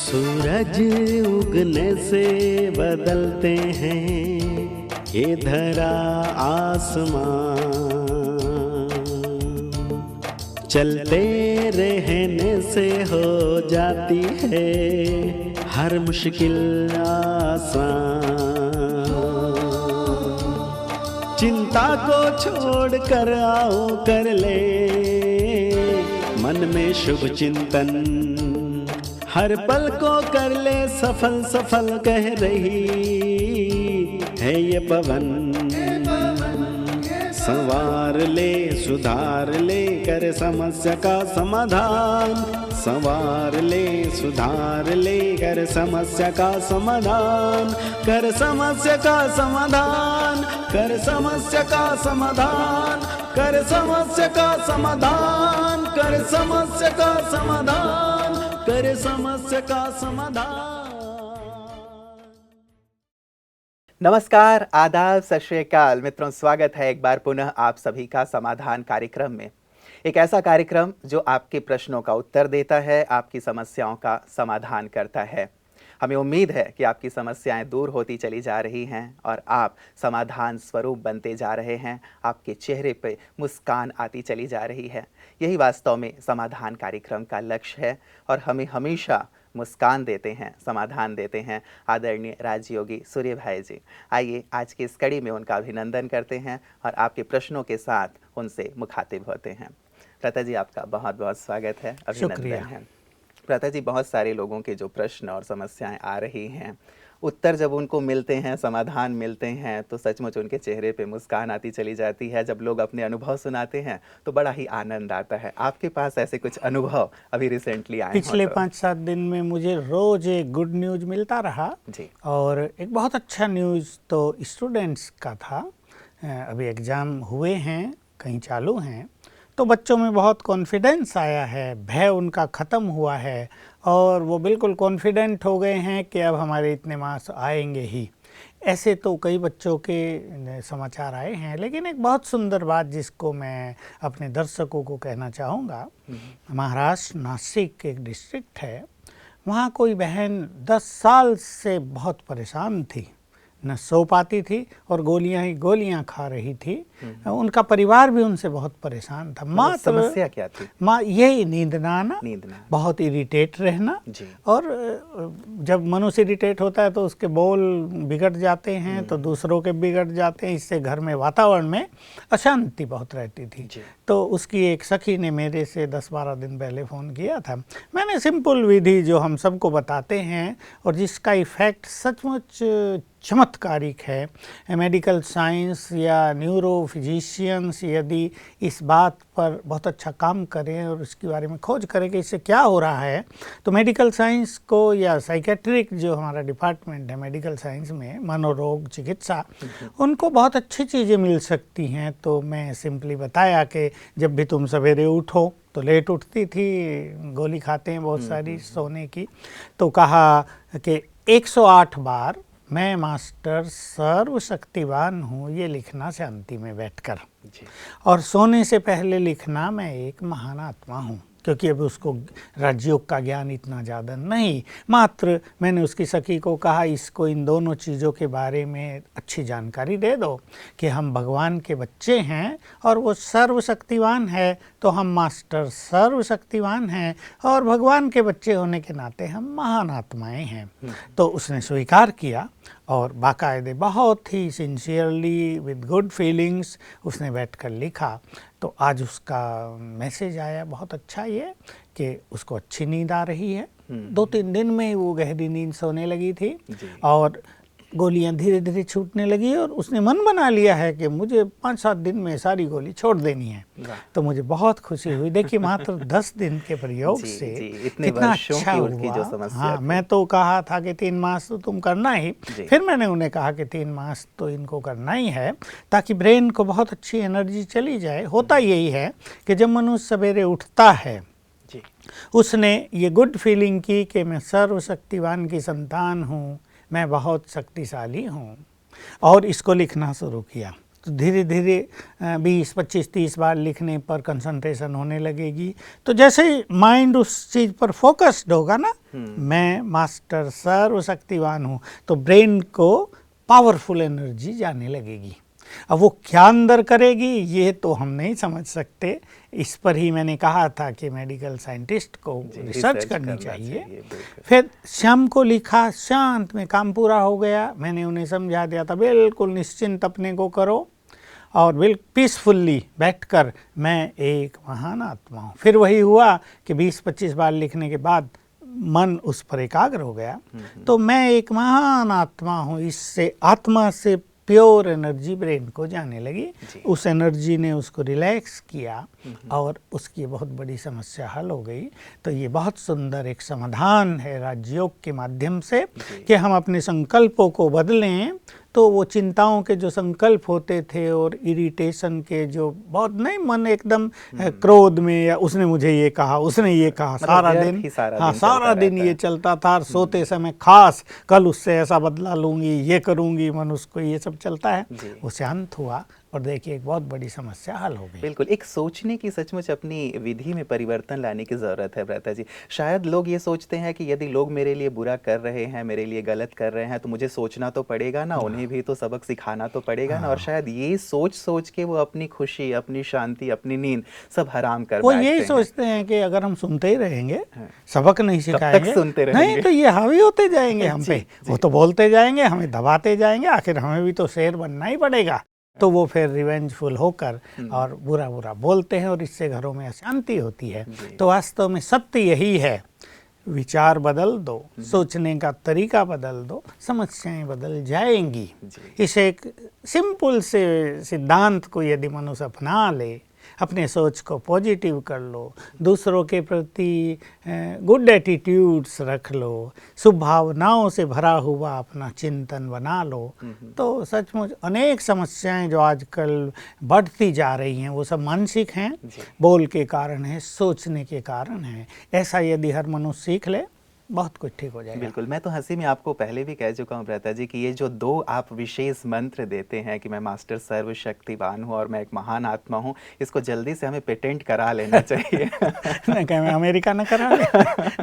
सूरज उगने से बदलते हैं ये धरा आसमां, चलते रहने से हो जाती है हर मुश्किल आसान। चिंता को छोड़ कर आओ कर ले मन में शुभ चिंतन, हर पल को कर ले सफल सफल कह रही है ये पवन। संवार ले सुधार ले कर समस्या का समाधान, संवार ले सुधार ले कर समस्या का समाधान, कर समस्या का समाधान, कर समस्या का समाधान, कर समस्या का समाधान, कर समस्या का समाधान, कर समस्या का समाधान। नमस्कार, आदाब, सत श्री अकाल मित्रों, स्वागत है एक बार पुनः आप सभी का समाधान कार्यक्रम में। एक ऐसा कार्यक्रम जो आपके प्रश्नों का उत्तर देता है, आपकी समस्याओं का समाधान करता है। हमें उम्मीद है कि आपकी समस्याएं दूर होती चली जा रही हैं और आप समाधान स्वरूप बनते जा रहे हैं। आपके चेहरे पे मुस्कान आती चली जा रही है। यही वास्तव में समाधान कार्यक्रम का लक्ष्य है और हमें हमेशा मुस्कान देते हैं, समाधान देते हैं आदरणीय राजयोगी सूर्य भाई जी। आइए आज की इस कड़ी में उनका अभिनंदन करते हैं और आपके प्रश्नों के साथ उनसे मुखातिब होते हैं। प्रता जी, आपका बहुत बहुत स्वागत है, अभिनंदन है। प्रता जी, बहुत सारे लोगों के जो प्रश्न और समस्याएं आ रही हैं, उत्तर जब उनको मिलते हैं, समाधान मिलते हैं, तो सचमुच उनके चेहरे पे मुस्कान आती चली जाती है। जब लोग अपने अनुभव सुनाते हैं तो बड़ा ही आनंद आता है। आपके पास ऐसे कुछ अनुभव अभी रिसेंटली आए? पिछले 5-7 दिन में मुझे रोज एक गुड न्यूज़ मिलता रहा जी। और एक बहुत अच्छा न्यूज़ तो स्टूडेंट्स का था। अभी एग्ज़ाम हुए हैं, कहीं चालू हैं, तो बच्चों में बहुत कॉन्फिडेंस आया है, भय उनका ख़त्म हुआ है और वो बिल्कुल कॉन्फिडेंट हो गए हैं कि अब हमारे इतने मार्क्स आएंगे ही। ऐसे तो कई बच्चों के समाचार आए हैं, लेकिन एक बहुत सुंदर बात जिसको मैं अपने दर्शकों को कहना चाहूँगा, महाराष्ट्र नासिक एक डिस्ट्रिक्ट है, वहाँ कोई बहन 10 साल से बहुत परेशान थी, न सो पाती थी और गोलियां ही गोलियां खा रही थी। उनका परिवार भी उनसे बहुत परेशान था। मात्र समस्या क्या थी? यही नींद ना आना, बहुत इरिटेट रहना। और जब मनुष्य इरिटेट होता है तो उसके बोल बिगड़ जाते हैं, तो दूसरों के बिगड़ जाते हैं। इससे घर में वातावरण में अशांति बहुत रहती थी। तो उसकी एक सखी ने मेरे से 10-12 दिन पहले फ़ोन किया था। मैंने सिंपल विधि जो हम सबको बताते हैं और जिसका इफ़ेक्ट सचमुच चमत्कारिक है। मेडिकल साइंस या न्यूरो फिजिशियंस यदि इस बात पर बहुत अच्छा काम करें और उसके बारे में खोज करें कि इससे क्या हो रहा है, तो मेडिकल साइंस को या साइकेट्रिक जो हमारा डिपार्टमेंट है मेडिकल साइंस में, मनोरोग चिकित्सा, उनको बहुत अच्छी चीज़ें मिल सकती हैं। तो मैं सिंपली बताया कि जब भी तुम सवेरे उठो, तो लेट उठती थी, गोली खाते हैं बहुत सारी सोने की, तो कहा कि 108 बार मैं मास्टर सर्वशक्तिवान हूँ ये लिखना शांति में बैठकर, और सोने से पहले लिखना मैं एक महान आत्मा हूँ, क्योंकि अभी उसको राजयोग का ज्ञान इतना ज़्यादा नहीं। मात्र मैंने उसकी सखी को कहा इसको इन दोनों चीज़ों के बारे में अच्छी जानकारी दे दो कि हम भगवान के बच्चे हैं और वो सर्वशक्तिवान है, तो हम मास्टर सर्वशक्तिवान हैं और भगवान के बच्चे होने के नाते हम महान आत्माएँ हैं। तो उसने स्वीकार किया और बाकायदे बहुत ही सिंसियरली विद गुड फीलिंग्स उसने बैठकर लिखा। तो आज उसका मैसेज आया बहुत अच्छा, ये कि उसको अच्छी नींद आ रही है। 2-3 दिन में वो गहरी नींद सोने लगी थी और गोलियां धीरे धीरे छूटने लगी और उसने मन बना लिया है कि मुझे 5-7 दिन में सारी गोली छोड़ देनी है। तो मुझे बहुत खुशी हुई। देखिए, मात्र 10 दिन के प्रयोग से कितना अच्छा हुआ। हाँ, मैं तो कहा था कि 3 मास तो तुम करना ही, फिर मैंने उन्हें कहा कि 3 मास तो इनको करना ही है ताकि ब्रेन को बहुत अच्छी एनर्जी चली जाए। होता यही है कि जब मनुष्य सवेरे उठता है, उसने ये गुड फीलिंग की कि मैं सर्वशक्तिवान की संतान हूँ, मैं बहुत शक्तिशाली हूँ, और इसको लिखना शुरू किया। तो धीरे धीरे 20, 25, 30 बार लिखने पर कंसंट्रेशन होने लगेगी। तो जैसे ही माइंड उस चीज़ पर फोकस्ड होगा ना, मैं मास्टर सर्वशक्तिवान हूँ, तो ब्रेन को पावरफुल एनर्जी जाने लगेगी। अब वो क्या अंदर करेगी ये तो हम नहीं समझ सकते, इस पर ही मैंने कहा था कि मेडिकल साइंटिस्ट को रिसर्च करनी चाहिए। फिर शाम को लिखा, शांत में काम पूरा हो गया, मैंने उन्हें समझा दिया था बिल्कुल निश्चिंत अपने को करो और बिल्कुल पीसफुल्ली बैठकर मैं एक महान आत्मा हूँ। फिर वही हुआ कि 20-25 बार लिखने के बाद मन उस पर एकाग्र हो गया, तो मैं एक महान आत्मा हूँ, इससे आत्मा से प्योर एनर्जी ब्रेन को जाने लगी। उस एनर्जी ने उसको रिलैक्स किया और उसकी बहुत बड़ी समस्या हल हो गई। तो ये बहुत सुंदर एक समाधान है राजयोग के माध्यम से कि हम अपने संकल्पों को बदलें, तो वो चिंताओं के जो संकल्प होते थे और इरिटेशन के जो बहुत नहीं, मन एकदम क्रोध में या उसने मुझे ये कहा, उसने ये कहा, सारा दिन ये चलता था। सोते समय खास कल उससे ऐसा बदला लूंगी, ये करूंगी, मन उसको ये सब चलता है। वो शांत हुआ और देखिए एक बहुत बड़ी समस्या हल हो गई। बिल्कुल, एक सोचने की सचमुच अपनी विधि में परिवर्तन लाने की ज़रूरत है भ्राता जी। शायद लोग ये सोचते हैं कि यदि लोग मेरे लिए बुरा कर रहे हैं, मेरे लिए गलत कर रहे हैं, तो मुझे सोचना तो पड़ेगा ना, उन्हें भी तो सबक सिखाना तो पड़ेगा ना। और शायद ये सोच के वो अपनी खुशी, अपनी शांति, अपनी नींद सब हराम कर वो बैठते यही हैं। सोचते हैं कि अगर हम सुनते ही रहेंगे, सबक नहीं सिखाएंगे, सुनते रहेंगे, नहीं तो ये हावी होते जाएंगे हम पे, वो तो बोलते जाएंगे, हमें दबाते जाएंगे, आखिर हमें भी तो शेर बनना ही पड़ेगा। तो वो फिर रिवेंजफुल होकर और बुरा बुरा बोलते हैं और इससे घरों में अशांति होती है। तो वास्तव में सत्य यही है, विचार बदल दो, सोचने का तरीका बदल दो, समस्याएं बदल जाएंगी। इस एक सिंपल से सिद्धांत को यदि मनुष्य अपना ले, अपने सोच को पॉजिटिव कर लो, दूसरों के प्रति गुड एटीट्यूड्स रख लो, शुभ भावनाओं से भरा हुआ अपना चिंतन बना लो, तो सचमुच अनेक समस्याएं जो आजकल बढ़ती जा रही हैं वो सब मानसिक हैं, बोल के कारण है, सोचने के कारण है। ऐसा यदि हर मनुष्य सीख ले, बहुत कुछ ठीक हो जाएगा। बिल्कुल, मैं तो हंसी में आपको पहले भी कह चुका हूँ भ्राता जी कि ये जो दो आप विशेष मंत्र देते हैं कि मैं मास्टर सर्वशक्तिवान हूँ और मैं एक महान आत्मा हूँ, इसको जल्दी से हमें पेटेंट करा लेना चाहिए। नहीं क्या मैं अमेरिका न करा ले?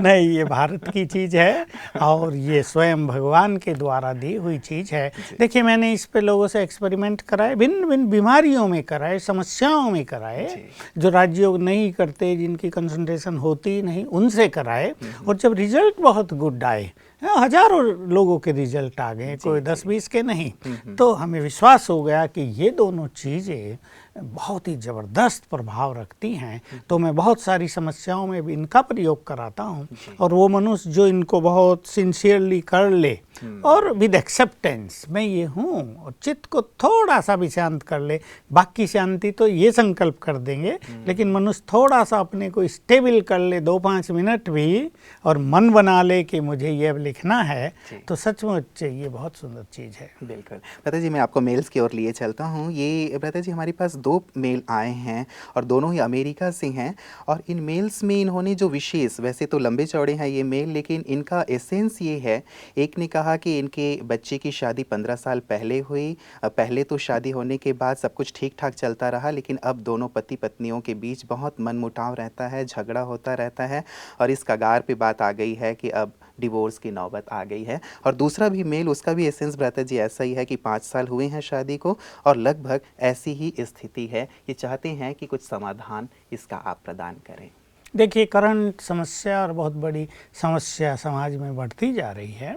नहीं, ये भारत की चीज़ है और ये स्वयं भगवान के द्वारा दी हुई चीज़ है। देखिए मैंने इस पे लोगों से एक्सपेरिमेंट कराए, भिन्न भिन्न बीमारियों में कराए, समस्याओं में कराए, जो राजयोग नहीं करते, जिनकी कंसंट्रेशन होती नहीं, उनसे कराए, और जब रिजल्ट बहुत गुड आए, हजारों लोगों के रिजल्ट आ गए, कोई 10-20 के नहीं, तो हमें विश्वास हो गया कि ये दोनों चीज़ें बहुत ही ज़बरदस्त प्रभाव रखती हैं। तो मैं बहुत सारी समस्याओं में भी इनका प्रयोग कराता हूँ, और वो मनुष्य जो इनको बहुत सिंसियरली कर ले और विद एक्सेप्टेंस मैं ये हूँ, और चित्त को थोड़ा सा भी शांत कर ले, बाकी शांति तो ये संकल्प कर देंगे, लेकिन मनुष्य थोड़ा सा अपने को स्टेबल कर ले 2-5 मिनट भी, और मन बना ले कि मुझे ये अब लिखना है, तो सचमुच ये बहुत सुंदर चीज़ है। बिल्कुल भ्राता जी, मैं आपको मेल्स की ओर लिए चलता हूँ। ये भ्राता जी हमारे पास 2 मेल आए हैं और दोनों ही अमेरिका से हैं, और इन मेल्स में इन्होंने जो विशेष, वैसे तो लंबे चौड़े हैं ये मेल, लेकिन इनका एसेंस ये है, एक ने कहा कि इनके बच्चे की शादी 15 साल पहले हुई, पहले तो शादी होने के बाद सब कुछ ठीक ठाक चलता रहा, लेकिन अब दोनों पति पत्नियों के बीच बहुत मनमुटाव रहता है, झगड़ा होता रहता है, और इस कगार पे बात आ गई है कि अब डिवोर्स की नौबत आ गई है। और दूसरा भी मेल, उसका भी एसेंस भ्राता जी ऐसा ही है कि 5 साल हुए हैं शादी को और लगभग ऐसी ही स्थिति है। ये चाहते हैं कि कुछ समाधान इसका आप प्रदान करें। देखिए करंट समस्या और बहुत बड़ी समस्या समाज में बढ़ती जा रही है।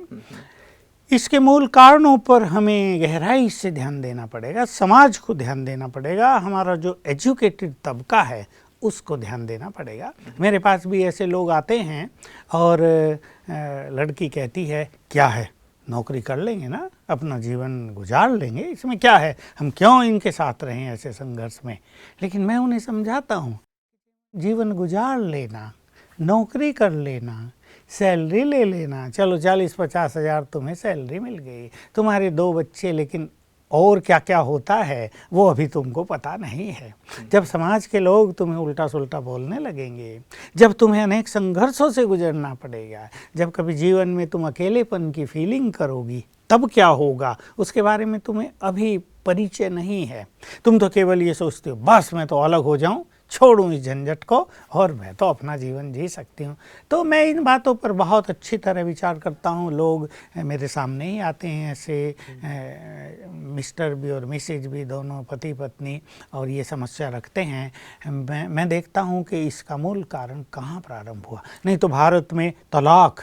इसके मूल कारणों पर हमें गहराई से ध्यान देना पड़ेगा, समाज को ध्यान देना पड़ेगा, हमारा जो एजुकेटेड तबका है उसको ध्यान देना पड़ेगा। मेरे पास भी ऐसे लोग आते हैं और लड़की कहती है क्या है, नौकरी कर लेंगे ना, अपना जीवन गुजार लेंगे, इसमें क्या है, हम क्यों इनके साथ रहें ऐसे संघर्ष में। लेकिन मैं उन्हें समझाता हूँ, जीवन गुजार लेना, नौकरी कर लेना, सैलरी ले लेना, चलो 40-50 हज़ार तुम्हें सैलरी मिल गई, तुम्हारे 2 बच्चे, लेकिन और क्या क्या होता है वो अभी तुमको पता नहीं है। जब समाज के लोग तुम्हें उल्टा सुल्टा बोलने लगेंगे, जब तुम्हें अनेक संघर्षों से गुजरना पड़ेगा, जब कभी जीवन में तुम अकेलेपन की फीलिंग करोगी, तब क्या होगा उसके बारे में तुम्हें अभी परिचय नहीं है। तुम तो केवल ये सोचते हो बस मैं तो अलग हो जाऊं, छोड़ूं इस झंझट को और मैं तो अपना जीवन जी सकती हूँ। तो मैं इन बातों पर बहुत अच्छी तरह विचार करता हूँ। लोग मेरे सामने ही आते हैं ऐसे मिस्टर भी और मिसेज भी, दोनों पति पत्नी, और ये समस्या रखते हैं। मैं देखता हूँ कि इसका मूल कारण कहाँ प्रारंभ हुआ। नहीं तो भारत में तलाक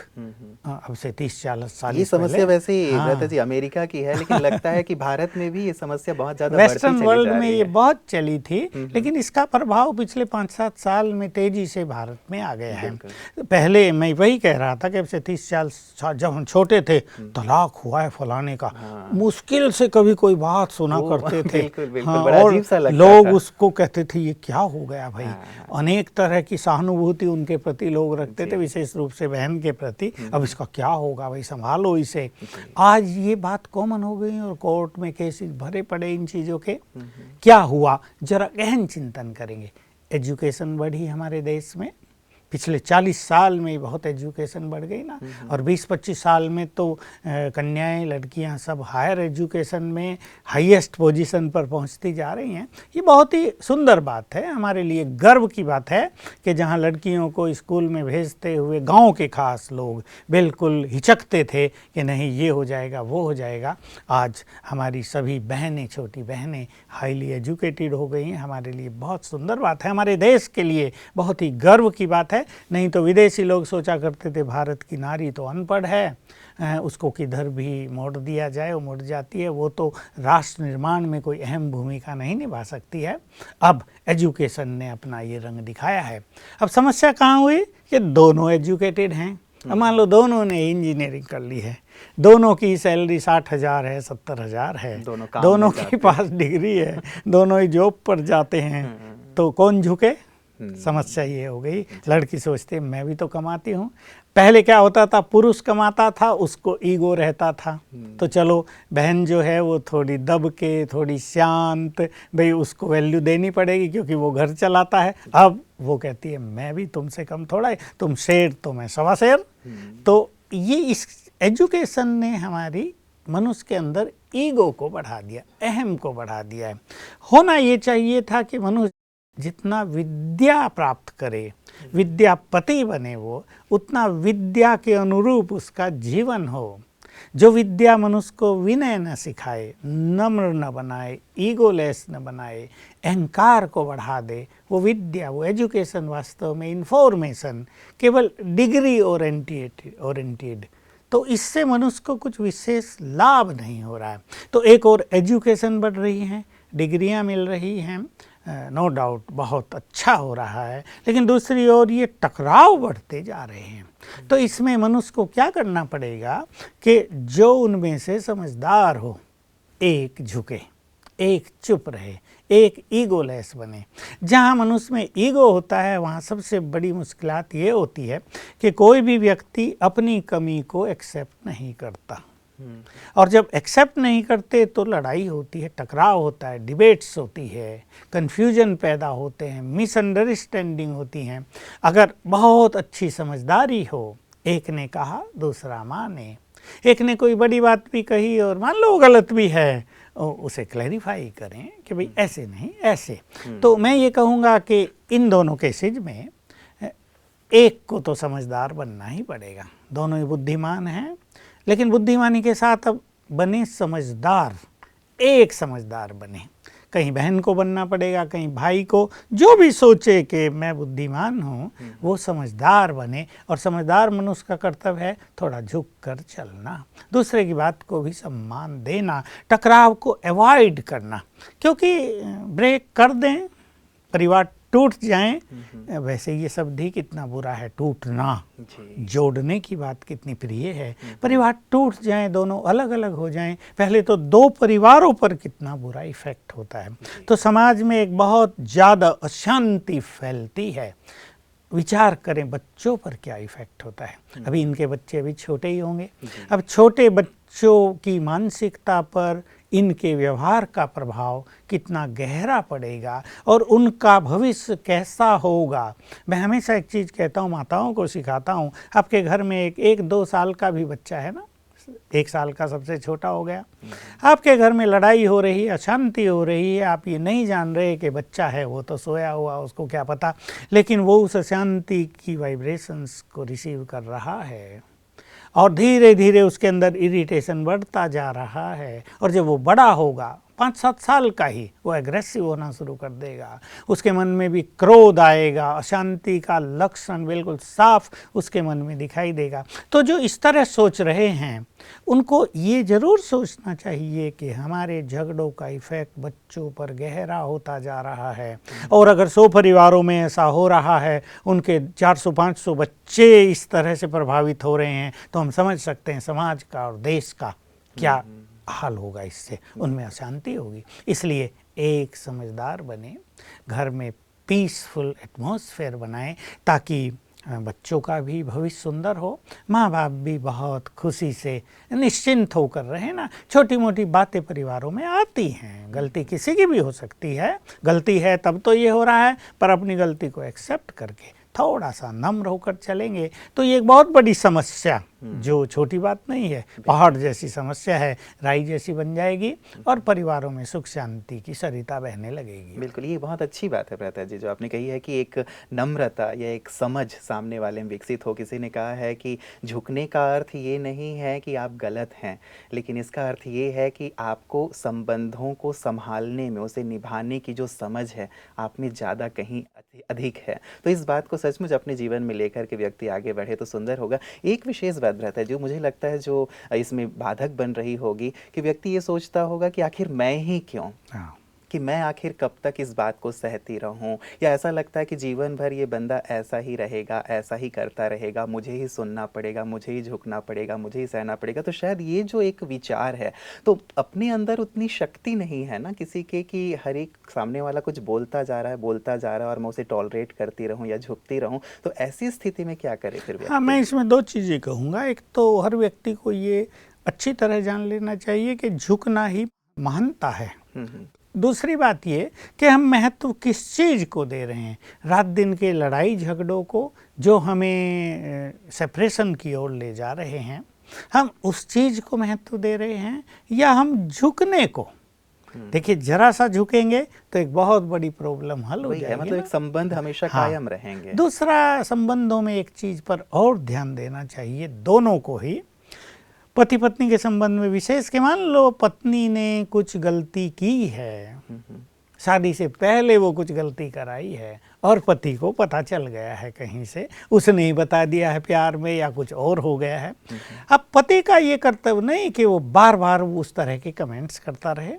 अब से 30-40 साल ये समस्या वैसे ही ब्रता जी अमेरिका की है, लेकिन लगता है कि भारत में भी ये समस्या बहुत ज्यादा बढ़ती चली जा रही है। वेस्टर्न वर्ल्ड में ये बहुत चली थी, लेकिन इसका प्रभाव पिछले 5-7 साल में तेजी से भारत में आ गया है। पहले मैं वही कह रहा था कि अब से 30-40 साल जब हम छोटे थे तलाक हुआ है फलाने का, मुश्किल से कभी कोई बात सुना करते थे। बड़ा अजीब सा लगता लोग था। उसको कहते थे ये क्या हो गया भाई। अनेक तरह की सहानुभूति उनके प्रति लोग रखते थे, विशेष रूप से बहन के प्रति। अब इसका क्या होगा भाई, संभालो इसे। आज ये बात कॉमन हो गई और कोर्ट में केसेस भरे पड़े इन चीज़ों के। क्या हुआ, जरा गहन चिंतन करेंगे। एजुकेशन बढ़ी हमारे देश में, पिछले 40 साल में बहुत एजुकेशन बढ़ गई ना, और 20-25 साल में तो कन्याएं, लड़कियां सब हायर एजुकेशन में हाईएस्ट पोजीशन पर पहुंचती जा रही हैं। ये बहुत ही सुंदर बात है, हमारे लिए गर्व की बात है कि जहां लड़कियों को स्कूल में भेजते हुए गांव के खास लोग बिल्कुल हिचकते थे कि नहीं ये हो जाएगा वो हो जाएगा, आज हमारी सभी बहनें, छोटी बहनें हाईली एजुकेटेड हो गई हैं। हमारे लिए बहुत सुंदर बात है, हमारे देश के लिए बहुत ही गर्व की बात है। नहीं तो विदेशी लोग सोचा करते थे भारत की नारी तो अनपढ़ है, उसको किधर भी मोड़ दिया जाए वो मुड़ जाती है, वो तो राष्ट्र निर्माण में कोई अहम भूमिका नहीं निभा सकती है। अब एजुकेशन ने अपना ये रंग दिखाया है। अब समस्या कहाँ हुई कि दोनों एजुकेटेड हैं। अब मान लो दोनों ने इंजीनियरिंग कर ली है, दोनों की सैलरी 60,000 है, 70,000 है, दोनों के पास डिग्री है, दोनों ही जॉब पर जाते हैं, तो कौन झुके। समस्या ये हो गई। लड़की सोचती है मैं भी तो कमाती हूँ। पहले क्या होता था, पुरुष कमाता था, उसको ईगो रहता था, तो चलो बहन जो है वो थोड़ी दब के, थोड़ी शांत, भाई उसको वैल्यू देनी पड़ेगी क्योंकि वो घर चलाता है। अब वो कहती है मैं भी तुमसे कम थोड़ा है, तुम शेर तो मैं सवा शेर। तो ये इस एजुकेशन ने हमारी मनुष्य के अंदर ईगो को बढ़ा दिया, अहम को बढ़ा दिया है। होना ये चाहिए था कि मनुष्य जितना विद्या प्राप्त करे, विद्यापति बने, वो उतना विद्या के अनुरूप उसका जीवन हो। जो विद्या मनुष्य को विनय न सिखाए, नम्र न बनाए, ईगोलेस न बनाए, अहंकार को बढ़ा दे, वो विद्या, वो एजुकेशन वास्तव में इंफॉर्मेशन, केवल डिग्री ओरिएंटेड, तो इससे मनुष्य को कुछ विशेष लाभ नहीं हो रहा है। तो एक और एजुकेशन बढ़ रही है, डिग्रियां मिल रही हैं, नो डाउट बहुत अच्छा हो रहा है, लेकिन दूसरी ओर ये टकराव बढ़ते जा रहे हैं। तो इसमें मनुष्य को क्या करना पड़ेगा कि जो उनमें से समझदार हो, एक झुके, एक चुप रहे, एक ईगोलेस बने। जहाँ मनुष्य में ईगो होता है वहाँ सबसे बड़ी मुश्किलात ये होती है कि कोई भी व्यक्ति अपनी कमी को एक्सेप्ट नहीं करता, और जब एक्सेप्ट नहीं करते तो लड़ाई होती है, टकराव होता है, डिबेट्स होती है, कन्फ्यूजन पैदा होते हैं, मिसअंडरस्टैंडिंग होती हैं। अगर बहुत अच्छी समझदारी हो, एक ने कहा दूसरा माने, एक ने कोई बड़ी बात भी कही और मान लो गलत भी है, उसे क्लैरिफाई करें कि भाई ऐसे नहीं ऐसे। तो मैं ये कहूँगा कि इन दोनों केसेज में एक को तो समझदार बनना ही पड़ेगा। दोनों ही बुद्धिमान हैं, लेकिन बुद्धिमानी के साथ अब बने समझदार, एक समझदार बने। कहीं बहन को बनना पड़ेगा, कहीं भाई को, जो भी सोचे कि मैं बुद्धिमान हूँ वो समझदार बने। और समझदार मनुष्य का कर्तव्य है थोड़ा झुक कर चलना, दूसरे की बात को भी सम्मान देना, टकराव को अवॉइड करना, क्योंकि ब्रेक कर दें परिवार टूट जाएं। वैसे ये शब्द ही कितना बुरा है, टूटना, जोड़ने की बात कितनी प्रिय है। परिवार टूट जाएं, दोनों अलग अलग हो जाएं, पहले तो दो परिवारों पर कितना बुरा इफेक्ट होता है। तो समाज में एक बहुत ज़्यादा अशांति फैलती है। विचार करें बच्चों पर क्या इफेक्ट होता है। अभी इनके बच्चे अभी छोटे ही होंगे, अब छोटे बच्चों की मानसिकता पर इनके व्यवहार का प्रभाव कितना गहरा पड़ेगा और उनका भविष्य कैसा होगा। मैं हमेशा एक चीज़ कहता हूँ, माताओं को सिखाता हूँ, आपके घर में एक 1-2 साल का भी बच्चा है ना, 1 साल का सबसे छोटा हो गया। आपके घर में लड़ाई हो रही है, अशांति हो रही है, आप ये नहीं जान रहे कि बच्चा है वो तो सोया हुआ, उसको क्या पता, लेकिन वो उस अशांति की वाइब्रेशंस को रिसीव कर रहा है और धीरे धीरे उसके अंदर इरिटेशन बढ़ता जा रहा है। और जब वो बड़ा होगा 5-7 साल का ही, वो एग्रेसिव होना शुरू कर देगा, उसके मन में भी क्रोध आएगा, अशांति का लक्षण बिल्कुल साफ उसके मन में दिखाई देगा। तो जो इस तरह सोच रहे हैं उनको ये ज़रूर सोचना चाहिए कि हमारे झगड़ों का इफ़ेक्ट बच्चों पर गहरा होता जा रहा है, और अगर 100 परिवारों में ऐसा हो रहा है, उनके 400-500 बच्चे इस तरह से प्रभावित हो रहे हैं, तो हम समझ सकते हैं समाज का और देश का क्या हाल होगा। इससे उनमें अशांति होगी। इसलिए एक समझदार बने, घर में पीसफुल एटमॉस्फेयर बनाएं ताकि बच्चों का भी भविष्य सुंदर हो, माँ बाप भी बहुत खुशी से निश्चिंत होकर रहे ना। छोटी मोटी बातें परिवारों में आती हैं, गलती किसी की भी हो सकती है, गलती है तब तो ये हो रहा है, पर अपनी गलती को एक्सेप्ट करके थोड़ा सा नम्र होकर चलेंगे तो ये एक बहुत बड़ी समस्या, जो छोटी बात नहीं है, पहाड़ जैसी समस्या है, राई जैसी बन जाएगी और परिवारों में सुख शांति की सरिता बहने लगेगी। बिल्कुल, ये बहुत अच्छी बात है भ्राता जी जो आपने कही है कि एक नम्रता या एक समझ सामने वाले में विकसित हो। किसी ने कहा है कि झुकने का अर्थ ये नहीं है कि आप गलत हैं, लेकिन इसका अर्थ ये है कि आपको संबंधों को संभालने में, उसे निभाने की जो समझ है आप में ज़्यादा कहीं अधिक है। तो इस बात को सचमुच अपने जीवन में लेकर के व्यक्ति आगे बढ़े तो सुंदर होगा। एक विशेष बात रहता है जो मुझे लगता है जो इसमें बाधक बन रही होगी कि व्यक्ति ये सोचता होगा कि आखिर मैं ही क्यों, कि मैं आखिर कब तक इस बात को सहती रहूं, या ऐसा लगता है कि जीवन भर ये बंदा ऐसा ही रहेगा, ऐसा ही करता रहेगा, मुझे ही सुनना पड़ेगा, मुझे ही झुकना पड़ेगा, मुझे ही सहना पड़ेगा। तो शायद ये जो एक विचार है, तो अपने अंदर उतनी शक्ति नहीं है ना किसी के कि हर एक सामने वाला कुछ बोलता जा रहा है और मैं उसे टॉलरेट करती रहूं या झुकती रहूं। तो ऐसी स्थिति में क्या करे फिर? हाँ, मैं इसमें 2 चीज़ें कहूँगा। एक तो हर व्यक्ति को ये अच्छी तरह जान लेना चाहिए कि झुकना ही महानता है। दूसरी बात ये कि हम महत्व किस चीज़ को दे रहे हैं, रात दिन के लड़ाई झगड़ों को जो हमें सेपरेशन की ओर ले जा रहे हैं, हम उस चीज़ को महत्व दे रहे हैं या हम झुकने को। देखिए, जरा सा झुकेंगे तो एक बहुत बड़ी प्रॉब्लम हल हो जाएगी। मतलब एक संबंध हमेशा कायम रहेंगे। दूसरा, संबंधों में एक चीज़ पर और ध्यान देना चाहिए, दोनों को ही, पति पत्नी के संबंध में विशेष के, मान लो पत्नी ने कुछ गलती की है, शादी से पहले वो कुछ गलती कराई है और पति को पता चल गया है कहीं से, उसने ही बता दिया है प्यार में या कुछ और हो गया है। अब पति का ये कर्तव्य नहीं कि वो बार बार उस तरह के कमेंट्स करता रहे,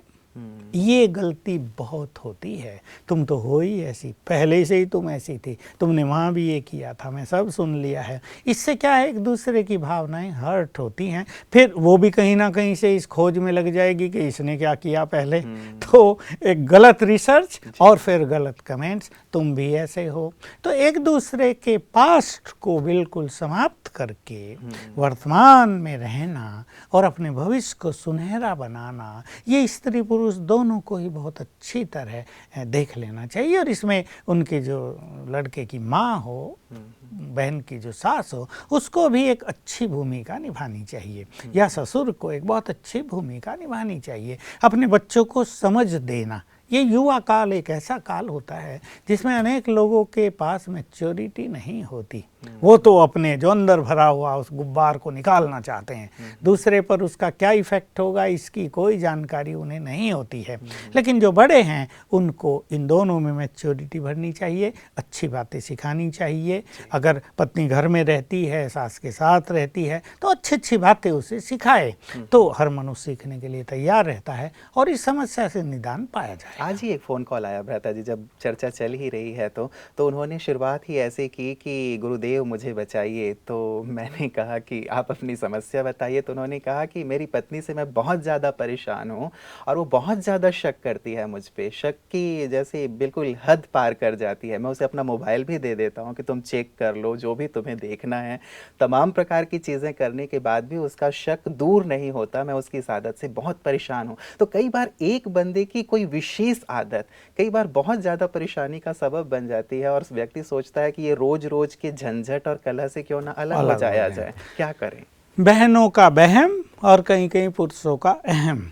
ये गलती बहुत होती है। तुम तो हो ही ऐसी, पहले से ही तुम ऐसी थी, तुमने वहाँ भी ये किया था, मैं सब सुन लिया है। इससे क्या है, एक दूसरे की भावनाएं हर्ट होती हैं, फिर वो भी कहीं ना कहीं से इस खोज में लग जाएगी कि इसने क्या किया पहले। तो एक गलत रिसर्च और फिर गलत कमेंट्स, तुम भी ऐसे हो। तो एक दूसरे के पास्ट को बिल्कुल समाप्त करके वर्तमान में रहना और अपने भविष्य को सुनहरा बनाना, ये स्त्री पुरुष दोनों को ही बहुत अच्छी तरह देख लेना चाहिए। और इसमें उनके जो लड़के की माँ हो, बहन की जो सास हो, उसको भी एक अच्छी भूमिका निभानी चाहिए, या ससुर को एक बहुत अच्छी भूमिका निभानी चाहिए। अपने बच्चों को समझ देना, ये युवा काल एक ऐसा काल होता है जिसमें अनेक लोगों के पास मैच्योरिटी नहीं होती। वो तो अपने जो अंदर भरा हुआ उस गुब्बार को निकालना चाहते हैं, दूसरे पर उसका क्या इफ़ेक्ट होगा इसकी कोई जानकारी उन्हें नहीं होती है। लेकिन जो बड़े हैं उनको इन दोनों में मैच्योरिटी भरनी चाहिए, अच्छी बातें सिखानी चाहिए। अगर पत्नी घर में रहती है, सास के साथ रहती है, तो अच्छी अच्छी बातें उसे सिखाए, तो हर मनुष्य सीखने के लिए तैयार रहता है और इस समस्या से निदान पाया जाए। आज ही एक फ़ोन कॉल आया भ्राता जी, जब चर्चा चल ही रही है तो उन्होंने शुरुआत ही ऐसे की कि गुरुदेव मुझे बचाइए। तो मैंने कहा कि आप अपनी समस्या बताइए। तो उन्होंने कहा कि मेरी पत्नी से मैं बहुत ज़्यादा परेशान हूँ और वो बहुत ज़्यादा शक करती है मुझ पे, शक की जैसे बिल्कुल हद पार कर जाती है। मैं उसे अपना मोबाइल भी दे देता हूँ कि तुम चेक कर लो जो भी तुम्हें देखना है। तमाम प्रकार की चीज़ें करने के बाद भी उसका शक दूर नहीं होता। मैं उसकी इस आदत से बहुत परेशान हूँ। तो कई बार एक बंदे की कोई विशेष आदत कई बार बहुत ज़्यादा परेशानी का सबब बन जाती है और व्यक्ति सोचता है कि ये रोज रोज के झंझट और कलह से क्यों ना अलग हो जाया जाए, क्या करें? बहनों का बहम और कहीं कहीं पुरुषों का अहम,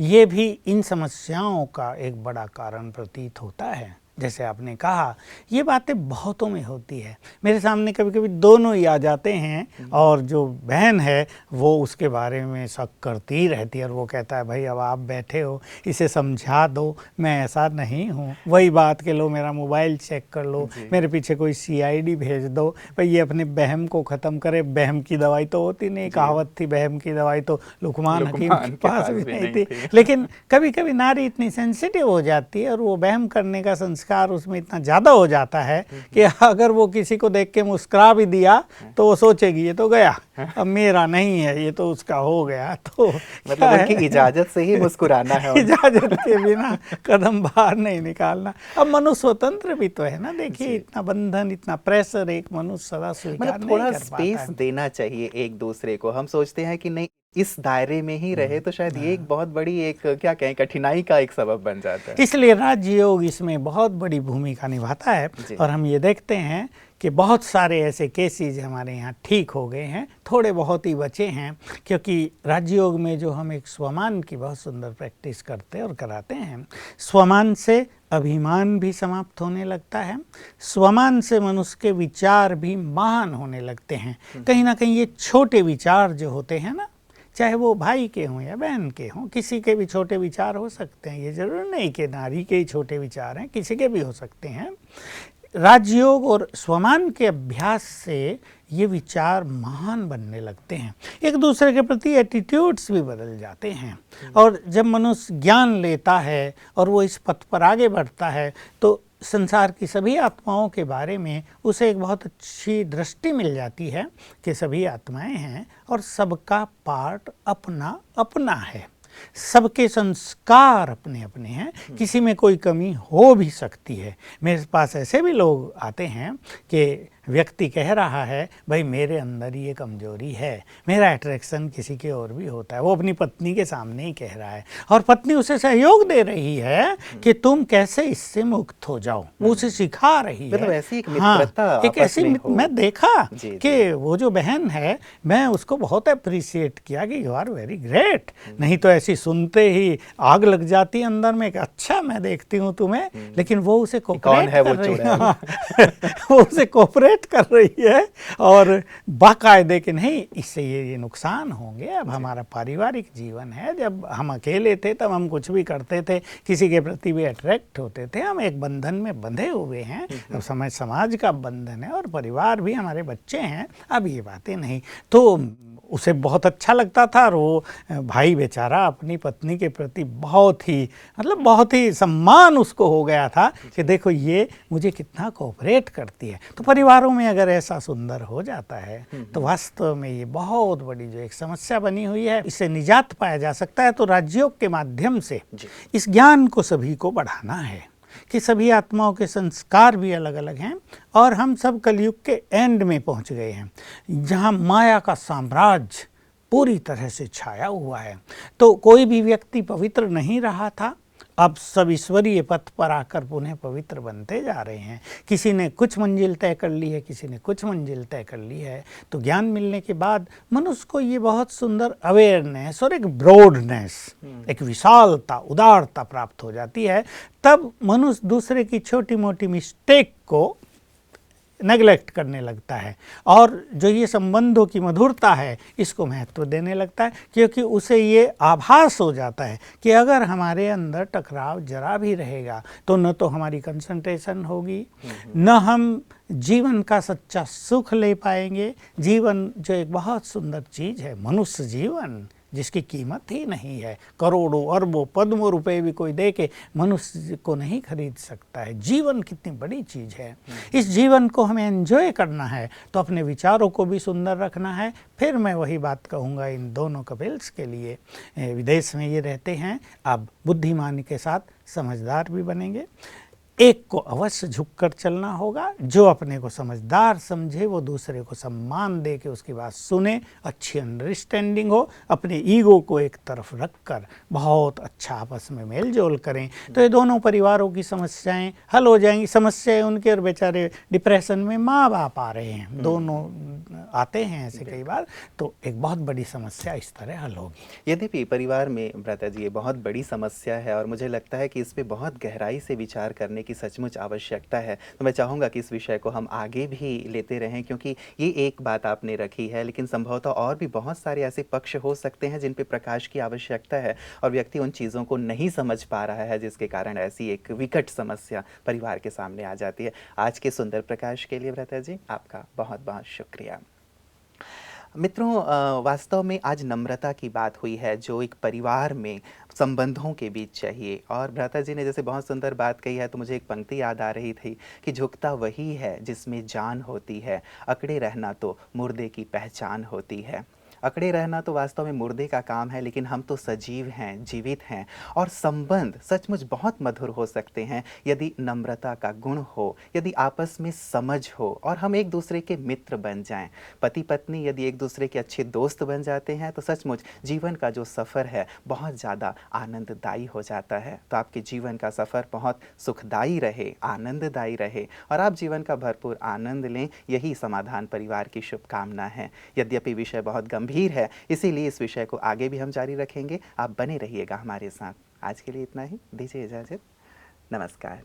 ये भी इन समस्याओं का एक बड़ा कारण प्रतीत होता है। जैसे आपने कहा, ये बातें बहुतों में होती है। मेरे सामने कभी कभी दोनों ही आ जाते हैं और जो बहन है वो उसके बारे में शक करती ही रहती है और वो कहता है भाई अब आप बैठे हो, इसे समझा दो, मैं ऐसा नहीं हूँ। वही बात के लो मेरा मोबाइल चेक कर लो, मेरे पीछे कोई CID भेज दो, भाई ये अपने बहम को ख़त्म करे। बहम की दवाई तो होती नहीं, कहावत थी बहम की दवाई तो लुकमान हकीम के पास भी नहीं थी। लेकिन कभी कभी नारी इतनी सेंसिटिव हो जाती है और वो बहम करने का संस्कार उसमें इतना ज़्यादा हो जाता है कि अगर वो किसी को देख के मुस्कुरा भी दिया तो वो सोचेगी ये तो गया, अब मेरा नहीं है, ये तो उसका हो गया। तो मतलब उनकी इजाजत से ही मुस्कुराना है, इजाजत के बिना कदम बाहर नहीं निकालना। अब मनुष्य स्वतंत्र भी तो है ना, देखिए इतना बंधन, इतना प्रेशर एक मनुष्य सदा स्वीकार मतलब थोड़ा स्पेस देना चाहिए एक दूसरे को। हम सोचते हैं कि नहीं इस दायरे में ही रहे तो शायद ये एक बहुत बड़ी एक क्या कहें कठिनाई का एक सबब बन जाता है। इसलिए राजयोग इसमें बहुत बड़ी भूमिका निभाता है। और हम ये देखते हैं कि बहुत सारे ऐसे केसेस हमारे यहाँ ठीक हो गए हैं, थोड़े बहुत ही बचे हैं, क्योंकि राजयोग में जो हम एक स्वमान की बहुत सुंदर प्रैक्टिस करते और कराते हैं, स्वमान से अभिमान भी समाप्त होने लगता है, स्वमान से मनुष्य के विचार भी महान होने लगते हैं। कहीं ना कहीं ये छोटे विचार जो होते हैं ना, चाहे वो भाई के हों या बहन के हों, किसी के भी छोटे विचार हो सकते हैं। ये जरूर नहीं कि नारी के ही छोटे विचार हैं, किसी के भी हो सकते हैं। राजयोग और स्वमान के अभ्यास से ये विचार महान बनने लगते हैं, एक दूसरे के प्रति एटीट्यूड्स भी बदल जाते हैं। और जब मनुष्य ज्ञान लेता है और वो इस पथ पर आगे बढ़ता है तो संसार की सभी आत्माओं के बारे में उसे एक बहुत अच्छी दृष्टि मिल जाती है कि सभी आत्माएं हैं और सबका पार्ट अपना अपना है, सबके संस्कार अपने अपने हैं, किसी में कोई कमी हो भी सकती है। मेरे पास ऐसे भी लोग आते हैं कि व्यक्ति कह रहा है भाई मेरे अंदर ये कमजोरी है, मेरा अट्रैक्शन किसी के और भी होता है, वो अपनी पत्नी के सामने ही कह रहा है और पत्नी उसे सहयोग दे रही है कि तुम कैसे इससे मुक्त हो जाओ, वो उसे सिखा रही है। ऐसी एक मित्रता एक ऐसी मैं देखा कि वो जो बहन है, मैं उसको बहुत अप्रिशिएट किया कि यू आर वेरी ग्रेट, नहीं तो ऐसी सुनते ही आग लग जाती अंदर में कि अच्छा मैं देखती हूँ तुम्हें, लेकिन वो उसे कोऑपरेट कर रही है, वो उसे कोऑपरेट कर रही है और बाकायदे कि नहीं इससे ये नुकसान होंगे। अब हमारा पारिवारिक जीवन है, जब हम अकेले थे तब हम कुछ भी करते थे, किसी के प्रति भी अट्रैक्ट होते थे, हम एक बंधन में बंधे हुए हैं। अब समाज का बंधन है और परिवार भी हमारे बच्चे हैं, अब ये बातें नहीं। तो उसे बहुत अच्छा लगता था और वो भाई बेचारा अपनी पत्नी के प्रति बहुत ही सम्मान उसको हो गया था कि देखो ये मुझे कितना कोऑपरेट करती है। तो परिवारों में अगर ऐसा सुंदर हो जाता है तो वास्तव में ये बहुत बड़ी जो एक समस्या बनी हुई है, इससे निजात पाया जा सकता है। तो राजयोग के माध्यम से इस ज्ञान को सभी को बढ़ाना है कि सभी आत्माओं के संस्कार भी अलग अलग हैं और हम सब कलयुग के एंड में पहुंच गए हैं, जहां माया का साम्राज्य पूरी तरह से छाया हुआ है। तो कोई भी व्यक्ति पवित्र नहीं रहा था, अब सब ईश्वरीय पथ पर आकर पुनः पवित्र बनते जा रहे हैं। किसी ने कुछ मंजिल तय कर ली है, किसी ने कुछ मंजिल तय कर ली है। तो ज्ञान मिलने के बाद मनुष्य को ये बहुत सुंदर अवेयरनेस और एक ब्रॉडनेस, एक विशालता, उदारता प्राप्त हो जाती है। तब मनुष्य दूसरे की छोटी मोटी मिस्टेक को नेगलेक्ट करने लगता है और जो ये संबंधों की मधुरता है इसको महत्व देने लगता है, क्योंकि उसे ये आभास हो जाता है कि अगर हमारे अंदर टकराव जरा भी रहेगा तो न तो हमारी कंसंट्रेशन होगी, न हम जीवन का सच्चा सुख ले पाएंगे। जीवन जो एक बहुत सुंदर चीज़ है, मनुष्य जीवन जिसकी कीमत ही नहीं है, करोड़ों अरबों पद्मों रुपए भी कोई दे के मनुष्य को नहीं खरीद सकता है। जीवन कितनी बड़ी चीज़ है, इस जीवन को हमें एंजॉय करना है तो अपने विचारों को भी सुंदर रखना है। फिर मैं वही बात कहूँगा इन दोनों कपिल्स के लिए, विदेश में ये रहते हैं, अब बुद्धिमानी के साथ समझदार भी बनेंगे। एक को अवश्य झुककर चलना होगा। जो अपने को समझदार समझे वो दूसरे को सम्मान दे के उसकी बात सुने, अच्छी अंडरस्टैंडिंग हो, अपने ईगो को एक तरफ रखकर बहुत अच्छा आपस में मेल जोल करें, तो ये दोनों परिवारों की समस्याएं हल हो जाएंगी। समस्याएं उनके और बेचारे डिप्रेशन में माँ बाप आ रहे हैं, दोनों आते हैं ऐसे कई बार, तो एक बहुत बड़ी समस्या इस तरह हल होगी। यद्यपि परिवार में भ्राता जी ये बहुत बड़ी समस्या है और मुझे लगता है कि इस पे बहुत गहराई से विचार करने की सचमुच आवश्यकता है, तो मैं चाहूँगा कि इस विषय को हम आगे भी लेते रहें, क्योंकि ये एक बात आपने रखी है, लेकिन संभवतः और भी बहुत सारे ऐसे पक्ष हो सकते हैं जिन पे प्रकाश की आवश्यकता है और व्यक्ति उन चीज़ों को नहीं समझ पा रहा है, जिसके कारण ऐसी एक विकट समस्या परिवार के सामने आ जाती है। आज के सुंदर प्रकाश के लिए भ्राता जी आपका बहुत बहुत शुक्रिया। मित्रों, वास्तव में आज नम्रता की बात हुई है जो एक परिवार में संबंधों के बीच चाहिए, और भ्राता जी ने जैसे बहुत सुंदर बात कही है, तो मुझे एक पंक्ति याद आ रही थी कि झुकता वही है जिसमें जान होती है, अकड़े रहना तो मुर्दे की पहचान होती है। अकड़े रहना तो वास्तव में मुर्दे का काम है, लेकिन हम तो सजीव हैं, जीवित हैं, और संबंध सचमुच बहुत मधुर हो सकते हैं यदि नम्रता का गुण हो, यदि आपस में समझ हो और हम एक दूसरे के मित्र बन जाएं। पति पत्नी यदि एक दूसरे के अच्छे दोस्त बन जाते हैं तो सचमुच जीवन का जो सफ़र है बहुत ज़्यादा आनंददायी हो जाता है। तो आपके जीवन का सफ़र बहुत सुखदायी रहे, आनंददायी रहे और आप जीवन का भरपूर आनंद लें, यही समाधान परिवार की शुभकामना है। यद्यपि विषय बहुत गंभीर है, इसीलिए इस विषय को आगे भी हम जारी रखेंगे। आप बने रहिएगा हमारे साथ। आज के लिए इतना ही, दीजिए इजाज़त। नमस्कार।